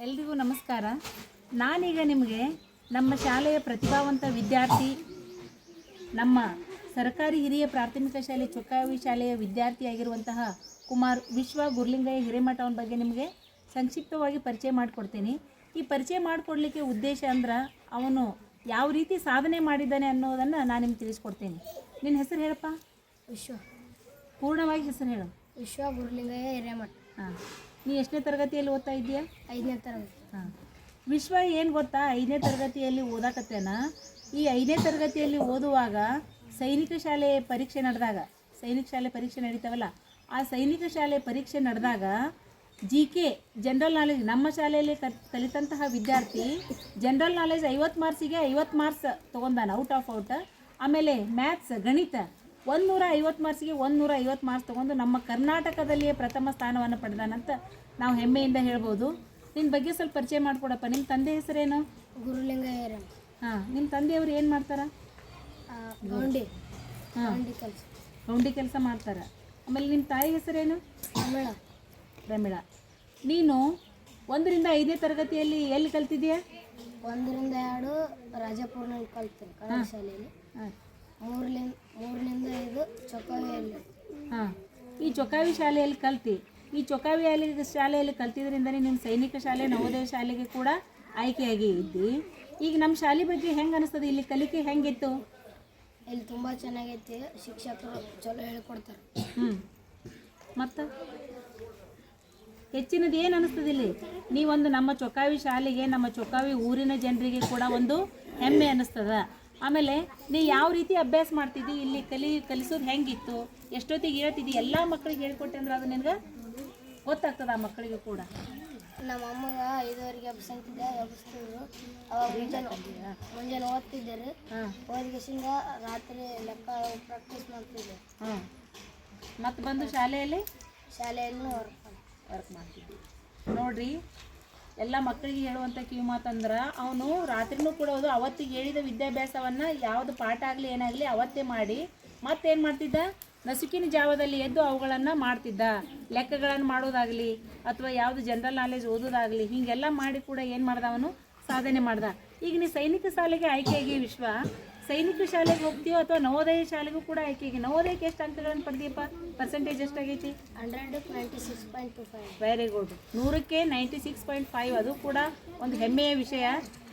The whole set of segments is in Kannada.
ಎಲ್ರಿಗೂ ನಮಸ್ಕಾರ. ನಾನೀಗ ನಿಮಗೆ ನಮ್ಮ ಶಾಲೆಯ ಪ್ರತಿಭಾವಂತ ವಿದ್ಯಾರ್ಥಿ, ನಮ್ಮ ಸರ್ಕಾರಿ ಹಿರಿಯ ಪ್ರಾಥಮಿಕ ಶಾಲೆ ಚೊಕ್ಕಾವಿ ಶಾಲೆಯ ವಿದ್ಯಾರ್ಥಿಯಾಗಿರುವಂತಹ ಕುಮಾರ್ ವಿಶ್ವ ಗುರ್ಲಿಂಗಯ್ಯ ಹಿರೇಮಠ ಅವನ ಬಗ್ಗೆ ನಿಮಗೆ ಸಂಕ್ಷಿಪ್ತವಾಗಿ ಪರಿಚಯ ಮಾಡಿಕೊಡ್ತೀನಿ. ಈ ಪರಿಚಯ ಮಾಡಿಕೊಡ್ಲಿಕ್ಕೆ ಉದ್ದೇಶ ಅಂದ್ರೆ ಅವನು ಯಾವ ರೀತಿ ಸಾಧನೆ ಮಾಡಿದ್ದಾನೆ ಅನ್ನೋದನ್ನು ನಾನು ನಿಮ್ಗೆ ತಿಳಿಸ್ಕೊಡ್ತೀನಿ. ನಿನ್ನ ಹೆಸರು ಹೇಳಪ್ಪ. ವಿಶ್ವ. ಪೂರ್ಣವಾಗಿ ಹೆಸರು ಹೇಳು. ವಿಶ್ವ ಗುರ್ಲಿಂಗಯ್ಯ ಹಿರೇಮಠ. ಹಾಂ, ನೀ ಎಷ್ಟನೇ ತರಗತಿಯಲ್ಲಿ ಓದ್ತಾ ಇದೆಯಾ? 5ನೇ ತರಗತಿ. ಹಾಂ, ವಿಶ್ವ ಏನು ಗೊತ್ತಾ, 5ನೇ ತರಗತಿಯಲ್ಲಿ ಓದಾಕತ್ತೇನ. ಈ 5ನೇ ತರಗತಿಯಲ್ಲಿ ಓದುವಾಗ ಸೈನಿಕ ಶಾಲೆ ಪರೀಕ್ಷೆ ನಡೆದಾಗ, ಸೈನಿಕ ಶಾಲೆ ಪರೀಕ್ಷೆ ನಡೀತಾವಲ್ಲ, ಆ ಸೈನಿಕ ಶಾಲೆ ಪರೀಕ್ಷೆ ನಡೆದಾಗ GK ಜನರಲ್ ನಾಲೆಜ್ ನಮ್ಮ ಶಾಲೆಯಲ್ಲಿ ಕಲಿತಂತಹ ವಿದ್ಯಾರ್ಥಿ ಜನರಲ್ ನಾಲೆಜ್ 50 ಮಾರ್ಕ್ಸಿಗೆ 50 ಮಾರ್ಕ್ಸ್ ತೊಗೊಂಡಾನ, ಔಟ್ ಆಫ್ ಔಟ್. ಆಮೇಲೆ ಮ್ಯಾಥ್ಸ್ ಗಣಿತ 150 ಮಾರ್ಕ್ಸಿಗೆ 150 ಮಾರ್ಕ್ಸ್ ತೊಗೊಂಡು ನಮ್ಮ ಕರ್ನಾಟಕದಲ್ಲಿಯೇ ಪ್ರಥಮ ಸ್ಥಾನವನ್ನು ಪಡೆದಾನಂತ ನಾವು ಹೆಮ್ಮೆಯಿಂದ ಹೇಳ್ಬೋದು. ನಿನ್ನ ಬಗ್ಗೆ ಸ್ವಲ್ಪ ಪರಿಚಯ ಮಾಡಿಕೊಡಪ್ಪ. ನಿಮ್ಮ ತಂದೆ ಹೆಸರೇನು? ಗುರುಲಿಂಗಯ್ಯ ಹಿರೇಮಠ. ಹಾಂ, ನಿಮ್ಮ ತಂದೆಯವರು ಏನು ಮಾಡ್ತಾರೆ? ಗೌಂಡಿ. ಹಾಂ, ಗೌಂಡಿ ಕೆಲಸ. ಗೌಂಡಿ ಕೆಲಸ ಮಾಡ್ತಾರೆ. ಆಮೇಲೆ ನಿಮ್ಮ ತಾಯಿ ಹೆಸರೇನು? ತಮಿಳ. ಪ್ರಮಿಳಾ. ನೀನು 1ರಿಂದ 5ನೇ ತರಗತಿಯಲ್ಲಿ ಎಲ್ಲಿ ಕಲ್ತಿದ್ದೀಯಾ? 1ರಿಂದ 2 ರಾಜಪುರ್ನಲ್ಲಿ ಕಲ್ತೀನಿ ಕನ್ನಡ ಶಾಲೆಯಲ್ಲಿ. ಹಾಂ, 3ರಿಂದ 5 ಚೊಕ್ಕಾವಿಯಲ್ಲಿ. ಹಾಂ, ಈ ಚೊಕ್ಕಾವಿ ಶಾಲೆಯಲ್ಲಿ ಕಲ್ತಿ. ಈ ಚೊಕ್ಕಾವಿ ಶಾಲೆಯಲ್ಲಿ ಕಲ್ತಿದ್ರಿಂದನೇ ನಿಮ್ಮ ಸೈನಿಕ ಶಾಲೆ ನವೋದಯ ಶಾಲೆಗೆ ಕೂಡ ಆಯ್ಕೆಯಾಗಿ ಇದ್ದಿ. ಈಗ ನಮ್ಮ ಶಾಲೆ ಬಗ್ಗೆ ಹೆಂಗೆ ಅನಿಸ್ತದೆ? ಇಲ್ಲಿ ಕಲಿಕೆ ಹೆಂಗಿತ್ತು? ಇಲ್ಲಿ ತುಂಬ ಚೆನ್ನಾಗೈತಿ. ಶಿಕ್ಷಕರು ಚಲೋ ಹೇಳ್ಕೊಡ್ತಾರೆ. ಮತ್ತು ಹೆಚ್ಚಿನದು ಏನು ಅನಿಸ್ತದೆ ಇಲ್ಲಿ? ನೀವೊಂದು ನಮ್ಮ ಚೊಕ್ಕಾವಿ ಶಾಲೆಗೆ, ನಮ್ಮ ಚೊಕ್ಕಾವಿ ಊರಿನ ಜನರಿಗೆ ಕೂಡ ಒಂದು ಹೆಮ್ಮೆ ಅನ್ನಿಸ್ತದ. ಆಮೇಲೆ ನೀ ಯಾವ ರೀತಿ ಅಭ್ಯಾಸ ಮಾಡ್ತಿದ್ದಿ, ಇಲ್ಲಿ ಕಲಿಸೋದು ಹೆಂಗಿತ್ತು, ಎಷ್ಟೊತ್ತಿಗೆ ಹೇಳ್ತಿದ್ದಿ, ಎಲ್ಲ ಮಕ್ಕಳಿಗೆ ಹೇಳ್ಕೊಟ್ಟೆ ಅಂದ್ರೆ ಅದು ನಿನಗೆ ಗೊತ್ತಾಗ್ತದೆ ಆ ಮಕ್ಕಳಿಗೆ ಕೂಡ. ನಮ್ಮ ಅಮ್ಮಗೆ 5ವರೆಗೆ ಎಬ್ಬಿಸ್ತಿದ್ದೆ, ಎಬ್ಬಿಸ್ತಿದ್ರು. ಅವಾಗ ಮುಂಜಾನೆ ಓದ್ತಿದ್ದರು. ಓದಿಗೆಸಿಂದ ರಾತ್ರಿ ಲೆಕ್ಕ ಪ್ರಾಕ್ಟೀಸ್ ಮಾಡ್ತಿದ್ದೆ. ಹಾಂ, ಮತ್ತು ಬಂದು ಶಾಲೆಯಲ್ಲಿ ವರ್ಕ್ ಮಾಡ್ತಿದ್ವಿ. ನೋಡ್ರಿ, ಎಲ್ಲ ಮಕ್ಕಳಿಗೆ ಹೇಳುವಂಥ ಕಿವಿ ಮಾತಂದ್ರೆ ಅವನು ರಾತ್ರಿನೂ ಕೂಡ ಓದು, ಅವತ್ತಿಗೆ ಹೇಳಿದ ವಿದ್ಯಾಭ್ಯಾಸವನ್ನು ಯಾವುದು ಪಾಠ ಆಗಲಿ ಏನಾಗಲಿ ಅವತ್ತೇ ಮಾಡಿ ಮತ್ತೇನು ಮಾಡ್ತಿದ್ದ, ನಸುಕಿನ ಜಾವದಲ್ಲಿ ಎದ್ದು ಅವುಗಳನ್ನು ಮಾಡ್ತಿದ್ದ. ಲೆಕ್ಕಗಳನ್ನು ಮಾಡೋದಾಗಲಿ ಅಥವಾ ಯಾವುದು ಜನರಲ್ ನಾಲೆಜ್ ಓದೋದಾಗಲಿ ಹೀಗೆಲ್ಲ ಮಾಡಿ ಕೂಡ ಏನು ಮಾಡ್ದ, ಅವನು ಸಾಧನೆ ಮಾಡ್ದ. ಈಗ ನೀ ಸೈನಿಕ ಶಾಲೆಗೆ ಆಯ್ಕೆಯಾಗಿ ವಿಶ್ವ, ಸೈನಿಕ ಶಾಲೆಗೆ ಹೋಗ್ತೀಯೋ ಅಥವಾ ನವೋದಯ ಶಾಲೆಗೂ ಕೂಡ ಆಯ್ಕೆಯಾಗಿ. ನವೋದಯಕ್ಕೆ ಎಷ್ಟು ಅಂಕಗಳನ್ನು ಪಡೆದಿಯಪ್ಪ? ಪರ್ಸೆಂಟೇಜ್ ಎಷ್ಟಾಗೈತಿ? 100ಕ್ಕೆ 96.25. Very good. 100ಕ್ಕೆ 96.5. ಅದು ಕೂಡ ಒಂದು ಹೆಮ್ಮೆಯ ವಿಷಯ.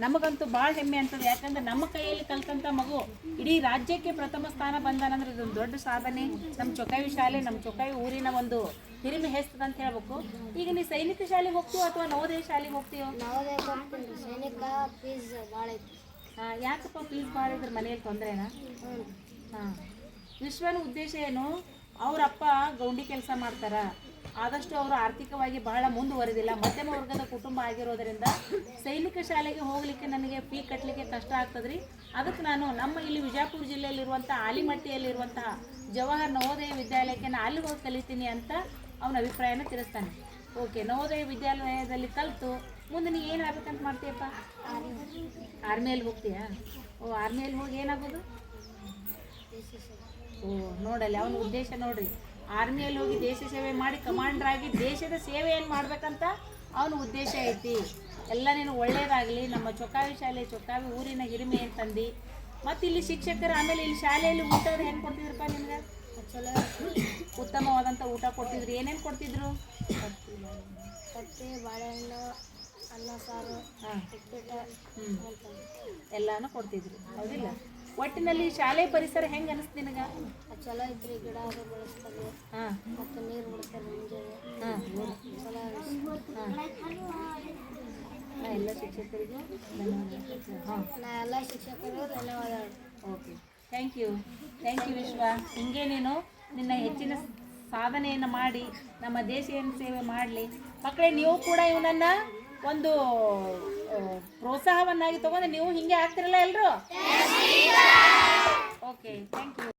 ನಮಗಂತೂ ಭಾಳ ಹೆಮ್ಮೆ ಅಂತದೆ. ಯಾಕಂದ್ರೆ ನಮ್ಮ ಕೈಯಲ್ಲಿ ಕಲ್ತಂಥ ಮಗು ಇಡೀ ರಾಜ್ಯಕ್ಕೆ ಪ್ರಥಮ ಸ್ಥಾನ ಬಂದಾನಂದ್ರೆ ಇದೊಂದು ದೊಡ್ಡ ಸಾಧನೆ. ನಮ್ಮ ಚೊಕ್ಕಾವಿ ಶಾಲೆ, ನಮ್ಮ ಚೊಕ್ಕಾವಿ ಊರಿನ ಒಂದು ಹಿರಿಮೆ ಹೆಸ್ತದ ಅಂತ ಹೇಳ್ಬೇಕು. ಈಗ ನೀ ಸೈನಿಕ ಶಾಲೆಗೆ ಹೋಗ್ತೀವೋ ಅಥವಾ ನವೋದಯ ಶಾಲೆಗೆ ಹೋಗ್ತೀವೋ? ನವೋದಯಕ್ಕೆ ಹೋಗ್ತೀನಿ. ಸೈನಿಕ ಫೀಸ್ ಭಾಳ ಐತಿ. ಹಾಂ, ಯಾಕಪ್ಪ ಫೀಸ್ ಭಾಳ ಇದ್ರೆ ಮನೆಯಲ್ಲಿ ತೊಂದರೆನಾ? ಹಾಂ, ವಿಶ್ವನ ಉದ್ದೇಶ ಏನು? ಅವರಪ್ಪ ಗೌಂಡಿ ಕೆಲಸ ಮಾಡ್ತಾರೆ. ಆದಷ್ಟು ಅವರು ಆರ್ಥಿಕವಾಗಿ ಬಹಳ ಮುಂದುವರೆದಿಲ್ಲ, ಮಧ್ಯಮ ವರ್ಗದ ಕುಟುಂಬ ಆಗಿರೋದರಿಂದ ಸೈನಿಕ ಶಾಲೆಗೆ ಹೋಗಲಿಕ್ಕೆ ನನಗೆ ಫೀ ಕಟ್ಟಲಿಕ್ಕೆ ಕಷ್ಟ ಆಗ್ತದ್ರಿ. ಅದಕ್ಕೆ ನಾನು ನಮ್ಮ ಇಲ್ಲಿ ವಿಜಯಪುರ ಜಿಲ್ಲೆಯಲ್ಲಿರುವಂಥ ಆಲಿಮಟ್ಟಿಯಲ್ಲಿರುವಂತಹ ಜವಾಹರ್ ನವೋದಯ ವಿದ್ಯಾಲಯಕ್ಕೆ ನಾನು ಅಲ್ಲಿಗೆ ಹೋಗಿ ಕಲಿತೀನಿ ಅಂತ ಅವನ ಅಭಿಪ್ರಾಯನ ತಿಳಿಸ್ತಾನೆ. ಓಕೆ, ನವೋದಯ ವಿದ್ಯಾಲಯದಲ್ಲಿ ಕಲಿತು ಮುಂದೆ ನೀ ಏನು ಆಗ್ಬೇಕಂತ ಮಾಡ್ತೀಯಪ್ಪ? ಆರ್ಮಿಯಲ್ಲಿ ಹೋಗ್ತೀಯಾ? ಓ, ಆರ್ಮಿಯಲ್ಲಿ ಹೋಗಿ ಏನಾಗೋದು? ಓ, ನೋಡಲ್ಲಿ ಅವನ ಉದ್ದೇಶ ನೋಡ್ರಿ. ಆರ್ಮಿಯಲ್ಲಿ ಹೋಗಿ ದೇಶ ಸೇವೆ ಮಾಡಿ ಕಮಾಂಡರ್ ಆಗಿ ದೇಶದ ಸೇವೆಯನ್ನು ಮಾಡ್ಬೇಕಂತ ಅವನ ಉದ್ದೇಶ ಐತಿ. ಎಲ್ಲ ನೀನು ಒಳ್ಳೇದಾಗಲಿ. ನಮ್ಮ ಚೊಕ್ಕಾವಿ ಶಾಲೆ, ಚೊಕ್ಕಾವಿ ಊರಿನ ಹಿರಿಮೆ ಅಂತಂದು. ಮತ್ತು ಇಲ್ಲಿ ಶಿಕ್ಷಕರು, ಆಮೇಲೆ ಇಲ್ಲಿ ಶಾಲೆಯಲ್ಲಿ ಊಟ ಹೆಂಗೆ ಕೊಡ್ತಿದ್ರಪ್ಪ ನಿಮ್ಗೆ? ಚಲೋ ಉತ್ತಮವಾದಂಥ ಊಟ ಕೊಡ್ತಿದ್ರು. ಏನೇನು ಕೊಡ್ತಿದ್ರು? ಕತ್ತೆ, ಬಾಳೆಹಣ್ಣು, ಅನ್ನ ಸಾರು, ಎಲ್ಲಾನು ಕೊಡ್ತಿದ್ರು, ಹೌದಿಲ್ಲ? ಒಟ್ಟಿನಲ್ಲಿ ಶಾಲೆ ಪರಿಸರ ಹೆಂಗೆ ಅನಿಸ್ತು ನಿನಗೆ? ಚಲೋ ಐತ್ರಿ. ಗಿಡ ಅದು ಬೆಳೆಸ್ತಾರೆ. ಹಾಂ, ಮತ್ತು ನೀರು ಬಿಡ್ತಾರೆ ಮುಂಜಾನೆ. ಹಾಂ, ಚಲೋ ನಾ ಎಲ್ಲ ಶಿಕ್ಷಕರಿಗೂ ಧನ್ಯವಾದ. ಹಾಂ, ನಾ ಎಲ್ಲ ಶಿಕ್ಷಕರಿಗೂ ಧನ್ಯವಾದ. ಓಕೆ, ಥ್ಯಾಂಕ್ ಯು ವಿಶ್ವ. ಹಿಂಗೆ ನೀನು ನಿನ್ನ ಹೆಚ್ಚಿನ ಸಾಧನೆಯನ್ನು ಮಾಡಿ ನಮ್ಮ ದೇಶವನ್ನು ಸೇವೆ ಮಾಡಲಿ. ಮಕ್ಕಳೇ, ನೀವು ಕೂಡ ಇವನನ್ನು ಒಂದು ಪ್ರೋತ್ಸಾಹವನ್ನಾಗಿ ತಗೊಂಡು ನೀವು ಹಿಂಗೆ ಆಗ್ತಿರಲ್ಲ ಎಲ್ಲರೂ? Okay, thank you.